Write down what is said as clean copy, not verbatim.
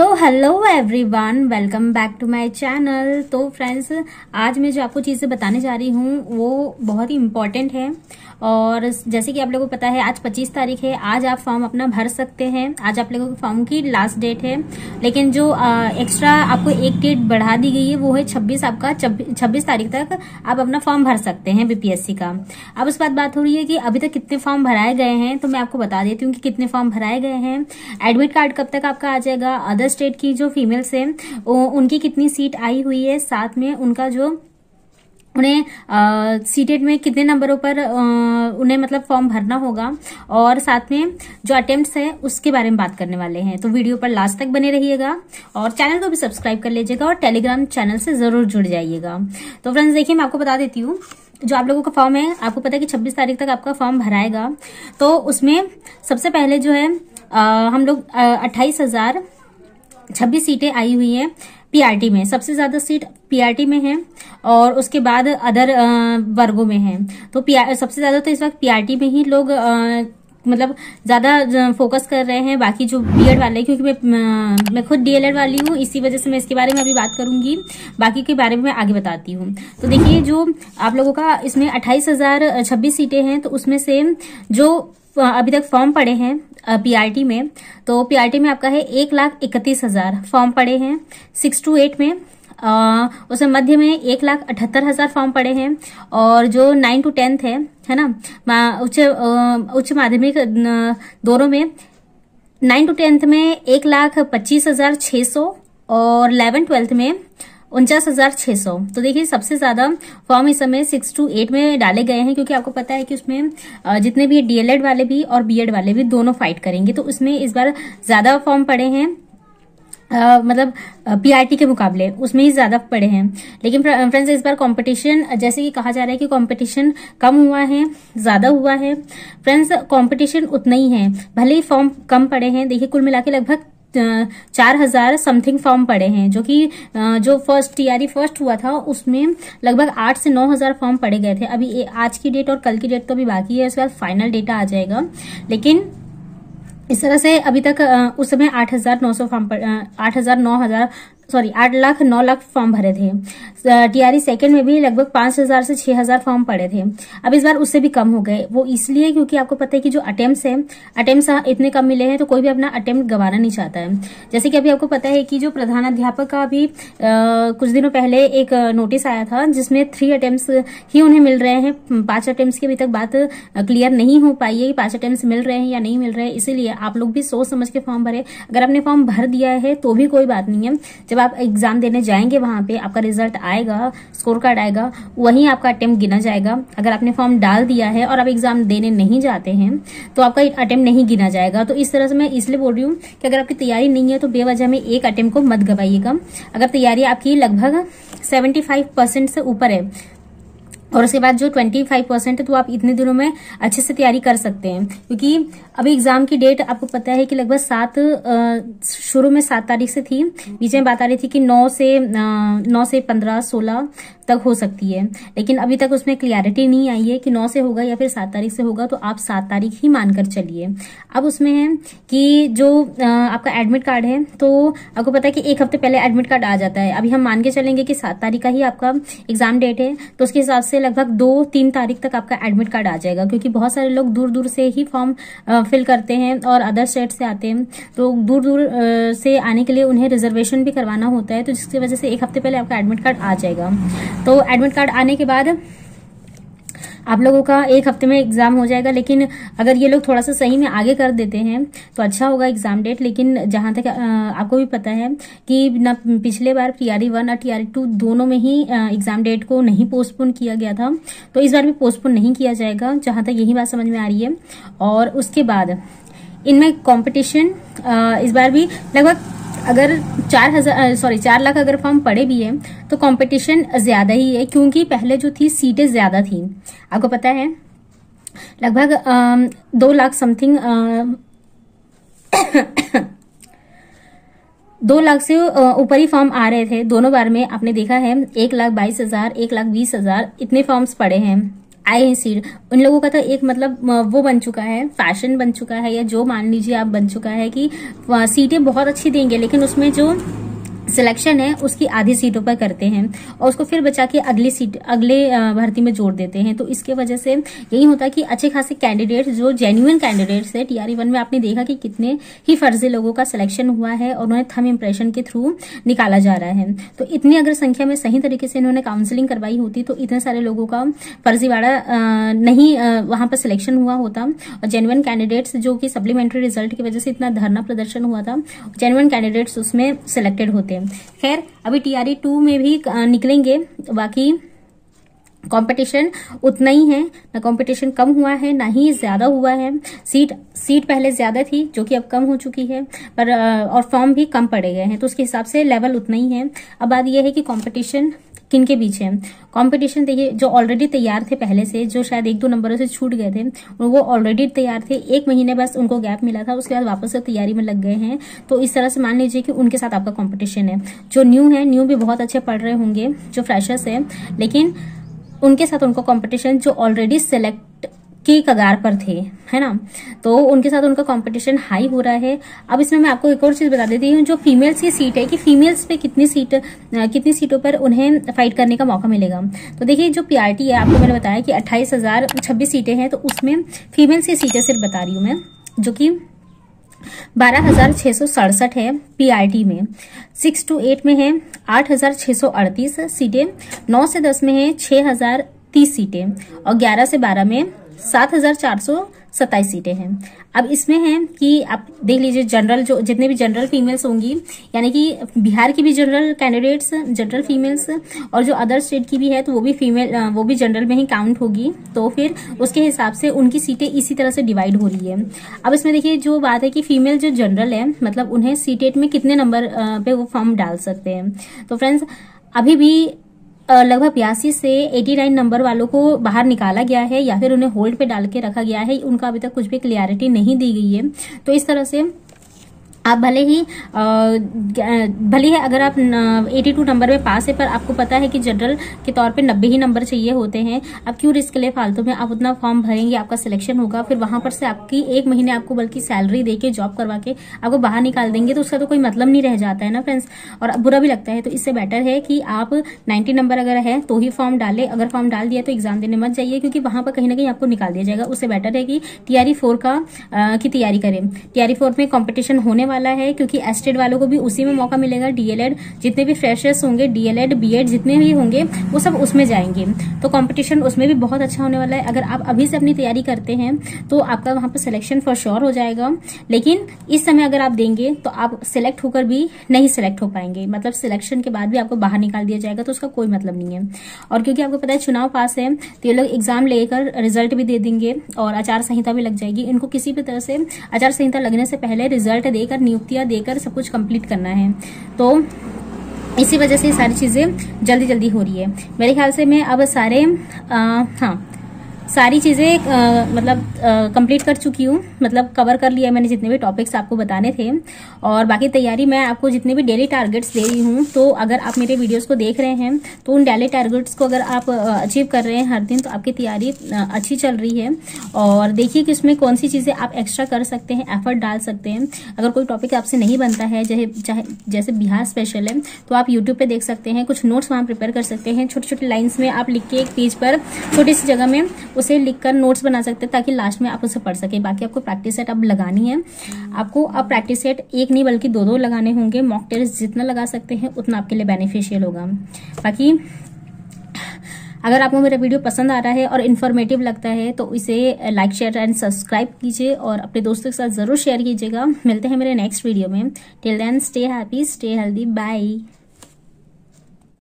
तो hello everyone, welcome back to my channel. तो friends, आज मैं जो आपको चीज़ें बताने जा रही हूँ वो बहुत ही इम्पोर्टेंट है। और जैसे कि आप लोगों को पता है, आज 25 तारीख है। आज आप फॉर्म अपना भर सकते हैं। आज आप लोगों को फॉर्म की लास्ट डेट है, लेकिन जो एक्स्ट्रा आपको एक डेट बढ़ा दी गई है वो है 26 तारीख तक आप अपना फॉर्म भर सकते हैं बीपीएससी का। अब उस बात हो रही है कि अभी तक कितने फॉर्म भराए गए हैं, तो मैं आपको बता देती हूँ कि कितने फॉर्म भराए गए हैं। एडमिट कार्ड कब तक आपका आ जाएगा, अदर स्टेट की जो फीमेल्स हैं उनकी कितनी सीट आई हुई है, साथ में उनका जो उन्हें सीटेट में कितने नंबरों पर उन्हें मतलब फॉर्म भरना होगा, और साथ में जो अटेम्प्ट्स है उसके बारे में बात करने वाले हैं। तो वीडियो पर लास्ट तक बने रहिएगा और चैनल को भी सब्सक्राइब कर लीजिएगा और टेलीग्राम चैनल से जरूर जुड़ जाइएगा। तो फ्रेंड्स देखिए, मैं आपको बता देती हूँ, जो आप लोगों का फॉर्म है, आपको पता है कि 26 तारीख तक आपका फॉर्म भराएगा। तो उसमें सबसे पहले जो है हम लोग 28,026 सीटें आई हुई है पीआरटी में। सबसे ज्यादा सीट पीआरटी में है और उसके बाद अदर वर्गों में है। तो सबसे ज्यादा तो इस वक्त पीआरटी में ही लोग मतलब ज्यादा फोकस कर रहे हैं। बाकी जो बीएड वाले, क्योंकि मैं खुद डीएलएड वाली हूँ, इसी वजह से मैं इसके बारे में अभी बात करूंगी। बाकी के बारे में मैं आगे बताती हूँ। तो देखिए, जो आप लोगों का इसमें 28,026 सीटें हैं, तो उसमें से जो अभी तक फॉर्म पड़े हैं पीआरटी में, तो पीआरटी में आपका है 1,31,000 फॉर्म पड़े हैं। 6 to 8 में उसमें मध्य में 1,78,000 फॉर्म पड़े हैं। और जो 9 to 10 है ना, उच्च माध्यमिक दोनों में 9 to 10 में 1,25,600 और 11-12 में 49,600। तो देखिए, सबसे ज्यादा फॉर्म इस समय 6 to 8 में डाले गए हैं, क्योंकि आपको पता है कि उसमें जितने भी डीएलएड वाले भी और बीएड वाले भी दोनों फाइट करेंगे। तो उसमें इस बार ज्यादा फॉर्म पड़े हैं, मतलब पीआरटी के मुकाबले उसमें ही ज्यादा पड़े हैं। लेकिन फ्रेंड्स, इस बार कंपटीशन, जैसे कि कहा जा रहा है कि कंपटीशन कम हुआ है, ज्यादा हुआ है। फ्रेंड्स, कंपटीशन उतना ही है, भले ही फॉर्म कम पड़े हैं। देखिए, कुल मिला के लगभग 4,000 समथिंग फॉर्म पड़े हैं, जो कि जो टीआरई फर्स्ट हुआ था उसमें लगभग 8 से 9,000 फॉर्म पड़े गए थे। अभी आज की डेट और कल की डेट तो अभी बाकी है, उसके बाद फाइनल डेटा आ जाएगा। लेकिन इस तरह से अभी तक उस समय 8,900 फॉर्म 8,09,00,000 फॉर्म भरे थे। टीआरई सेकंड में भी लगभग 5,000 से 6,000 फॉर्म पड़े थे। अब इस बार उससे भी कम हो गए। वो इसलिए क्योंकि आपको पता है कि जो अटेम्प्ट्स इतने कम मिले हैं, तो कोई भी अपना अटेम्प्ट गंवाना नहीं चाहता है। जैसे कि अभी आपको पता है कि जो प्रधानाध्यापक का भी कुछ दिनों पहले एक नोटिस आया था, जिसमें 3 अटेम्प्ट्स ही उन्हें मिल रहे हैं। 5 अटेम्प्ट्स की अभी तक बात क्लियर नहीं हो पाई है कि 5 अटेम्प्ट्स मिल रहे हैं या नहीं मिल रहे हैं। इसीलिए आप लोग भी सोच समझ के फॉर्म भरे। अगर आपने फॉर्म भर दिया है तो भी कोई बात नहीं है, जब आप एग्जाम देने जाएंगे वहां पे आपका रिजल्ट आएगा, स्कोर कार्ड आएगा, वहीं आपका अटेम्प्ट गिना जाएगा। अगर आपने फॉर्म डाल दिया है और आप एग्जाम देने नहीं जाते हैं तो आपका अटेम्प्ट नहीं गिना जाएगा। तो इस तरह से मैं इसलिए बोल रही हूँ कि अगर आपकी तैयारी नहीं है तो बेवजह में एक अटेम्प्ट को मत गवाइएगा। अगर तैयारी आपकी लगभग 75% से ऊपर है और उसके बाद जो 25% है, तो आप इतने दिनों में अच्छे से तैयारी कर सकते हैं। क्योंकि अभी एग्जाम की डेट आपको पता है कि लगभग शुरू में 7 तारीख से थी, बीच में बात आ रही थी कि 9 से 15, 16 तक हो सकती है। लेकिन अभी तक उसमें क्लियरिटी नहीं आई है कि 9 से होगा या फिर 7 तारीख से होगा। तो आप 7 तारीख ही मानकर चलिए। अब उसमें है कि जो आपका एडमिट कार्ड है, तो आपको पता है कि एक हफ्ते पहले एडमिट कार्ड आ जाता है। अभी हम मान के चलेंगे कि 7 तारीख का ही आपका एग्जाम डेट है, तो उसके हिसाब से लगभग 2-3 तारीख तक आपका एडमिट कार्ड आ जाएगा। क्योंकि बहुत सारे लोग दूर दूर से ही फॉर्म फिल करते हैं और अदर स्टेट से आते हैं, तो दूर दूर से आने के लिए उन्हें रिजर्वेशन भी करवाना होता है। तो जिसकी वजह से एक हफ्ते पहले आपका एडमिट कार्ड आ जाएगा। तो एडमिट कार्ड आने के बाद आप लोगों का एक हफ्ते में एग्जाम हो जाएगा। लेकिन अगर ये लोग थोड़ा सा सही में आगे कर देते हैं तो अच्छा होगा एग्जाम डेट। लेकिन जहां तक आपको भी पता है कि ना, पिछले बार टीआरई 1 और टीआरई 2 दोनों में ही एग्जाम डेट को नहीं पोस्टपोन किया गया था, तो इस बार भी पोस्टपोन नहीं किया जाएगा, जहां तक यही बात समझ में आ रही है। और उसके बाद इनमें कंपटीशन इस बार भी लगभग, अगर 4 लाख अगर फॉर्म पड़े भी है तो कंपटीशन ज्यादा ही है। क्योंकि पहले जो थी सीटें ज्यादा थी, आपको पता है लगभग 2 लाख समथिंग 2 लाख से ऊपर ही फॉर्म आ रहे थे दोनों बार में। आपने देखा है 1,22,000, 1,20,000 इतने फॉर्म्स पड़े हैं आए हैं सीट, उन लोगों का तो एक मतलब वो बन चुका है, फैशन बन चुका है, या जो मान लीजिए आप बन चुका है कि सीटें बहुत अच्छी देंगे, लेकिन उसमें जो सिलेक्शन है उसकी आधी सीटों पर करते हैं और उसको फिर बचा के अगले भर्ती में जोड़ देते हैं। तो इसके वजह से यही होता है कि अच्छे खासे कैंडिडेट्स, जो जेन्युइन कैंडिडेट्स है, टीआरई 1 में आपने देखा कि कितने ही फर्जी लोगों का सिलेक्शन हुआ है और उन्हें थंब इंप्रेशन के थ्रू निकाला जा रहा है। तो इतनी अगर संख्या में सही तरीके से इन्होंने काउंसलिंग करवाई होती तो इतने सारे लोगों का फर्जीवाड़ा नहीं वहां पर सिलेक्शन हुआ होता और जेन्युइन कैंडिडेट्स, जो कि सप्लीमेंट्री रिजल्ट की वजह से इतना धरना प्रदर्शन हुआ था, जेन्युइन कैंडिडेट्स उसमें सिलेक्टेड होते। खैर, अभी टीआरई 2 में भी निकलेंगे, बाकी कंपटीशन उतना ही है, ना कंपटीशन कम हुआ है ना ही ज्यादा हुआ है। सीट पहले ज्यादा थी जो कि अब कम हो चुकी है, पर और फॉर्म भी कम पड़े गए हैं, तो उसके हिसाब से लेवल उतना ही है। अब बात यह है कि कंपटीशन किन के बीच है। कंपटीशन देखिए, जो ऑलरेडी तैयार थे पहले से, जो शायद 1-2 नंबरों से छूट गए थे, वो ऑलरेडी तैयार थे, 1 महीने बस उनको गैप मिला था, उसके बाद वापस से तैयारी में लग गए हैं। तो इस तरह से मान लीजिए कि उनके साथ आपका कंपटीशन है। जो न्यू है, न्यू भी बहुत अच्छे पढ़ रहे होंगे, जो फ्रेशर्स है, लेकिन उनके साथ उनका कंपटीशन जो ऑलरेडी सिलेक्ट की कगार पर थे, है ना, तो उनके साथ उनका कंपटीशन हाई हो रहा है। अब इसमें मैं आपको एक और चीज बता देती हूँ, जो फीमेल्स की सीट है कि फीमेल्स पे कितनी सीटों पर उन्हें फाइट करने का मौका मिलेगा। तो देखिए, जो पीआरटी है, आपको मैंने बताया कि 28,026 सीटें हैं, तो उसमें फीमेल्स की सीटें सिर्फ बता रही हूँ मैं, जो कि 12,667 है पीआरटी में। 6 to 8 में है 8,638 सीटें, 9 से 10 में है 6,030 सीटें और 11 से 12 में 7,427 सीटें हैं। अब इसमें है कि आप देख लीजिए, जनरल जो जितने भी जनरल फीमेल्स होंगी, यानी कि बिहार की भी जनरल कैंडिडेट्स, जनरल फीमेल्स, और जो अदर स्टेट की भी है तो वो भी जनरल में ही काउंट होगी। तो फिर उसके हिसाब से उनकी सीटें इसी तरह से डिवाइड हो रही है। अब इसमें देखिए, जो बात है कि फीमेल जो जनरल है, मतलब उन्हें सीटेट में कितने नंबर पे वो फॉर्म डाल सकते हैं। तो फ्रेंड्स, अभी भी लगभग 82 से 89 नंबर वालों को बाहर निकाला गया है या फिर उन्हें होल्ड पे डाल के रखा गया है। उनका अभी तक कुछ भी क्लियरिटी नहीं दी गई है। तो इस तरह से आप भले ही अगर आप 82 नंबर में पास है, पर आपको पता है कि जनरल के तौर पे 90 ही नंबर चाहिए होते हैं। आप क्यों रिस्क ले फालतू में, आप उतना फॉर्म भरेंगे, आपका सिलेक्शन होगा, फिर वहां पर से आपकी 1 महीने आपको बल्कि सैलरी देके जॉब करवा के आपको बाहर निकाल देंगे, तो उसका तो कोई मतलब नहीं रह जाता है ना फ्रेंड्स, और बुरा भी लगता है। तो इससे बेटर है कि आप 90 नंबर अगर है तो ही फॉर्म डाले, अगर फॉर्म डाल दिया तो एग्जाम देने मत जाइए, क्योंकि वहां पर कहीं ना कहीं आपको निकाल दिया जाएगा। उससे बेटर है कि टीआरई 4 की तैयारी करें। टीआरई 4 में कॉम्पिटिशन होने वाला है, क्योंकि एस्टेड वालों को भी उसी में मौका मिलेगा। डीएलएड जितने भी फ्रेशर्स होंगे, डीएलएड बीएड जितने भी होंगे, वो सब उसमें जाएंगे। तो कंपटीशन उसमें भी बहुत अच्छा होने वाला है। अगर आप अभी से अपनी तैयारी करते हैं तो आपका वहां पर सिलेक्शन फॉर श्योर हो जाएगा। लेकिन इस समय अगर आप देंगे तो आप सिलेक्ट होकर भी नहीं सिलेक्ट हो पाएंगे, मतलब सिलेक्शन के बाद भी आपको बाहर निकाल दिया जाएगा, तो उसका कोई मतलब नहीं है। और क्योंकि आपको पता है चुनाव पास है, तो ये लोग एग्जाम लेकर रिजल्ट भी दे देंगे और आचार संहिता भी लग जाएगी। इनको किसी भी तरह से आचार संहिता लगने से पहले रिजल्ट देकर, नियुक्तियां देकर सब कुछ कंप्लीट करना है। तो इसी वजह से सारी चीजें जल्दी जल्दी हो रही है। मेरे ख्याल से मैं अब सारी चीजें मतलब कंप्लीट कर चुकी हूँ, मतलब कवर कर लिया मैंने जितने भी टॉपिक्स आपको बताने थे। और बाकी तैयारी मैं आपको जितने भी डेली टारगेट्स दे रही हूँ, तो अगर आप मेरे वीडियोस को देख रहे हैं तो उन डेली टारगेट्स को अगर आप अचीव कर रहे हैं हर दिन, तो आपकी तैयारी अच्छी चल रही है। और देखिए कि उसमें कौन सी चीजें आप एक्स्ट्रा कर सकते हैं, एफर्ट डाल सकते हैं। अगर कोई टॉपिक आपसे नहीं बनता है, जैसे बिहार स्पेशल है, तो आप यूट्यूब पे देख सकते हैं, कुछ नोट्स वहां प्रिपेयर कर सकते हैं। छोटी छोटी लाइन्स में आप लिख के एक पेज पर छोटी सी जगह में उसे लिखकर नोट्स बना सकते हैं, ताकि लास्ट में आप उसे पढ़ सके। बाकी आपको प्रैक्टिस सेट अब लगानी है। आपको अब प्रैक्टिस सेट 1 नहीं बल्कि 2 लगाने होंगे। मॉक टेस्ट जितना लगा सकते हैं उतना आपके लिए बेनिफिशियल होगा। बाकी अगर आपको मेरा वीडियो पसंद आ रहा है और इन्फॉर्मेटिव लगता है तो इसे लाइक, शेयर एंड सब्सक्राइब कीजिए और अपने दोस्तों के साथ जरूर शेयर कीजिएगा। मिलते हैं मेरे नेक्स्ट वीडियो में। Till then stay happy, stay healthy, bye.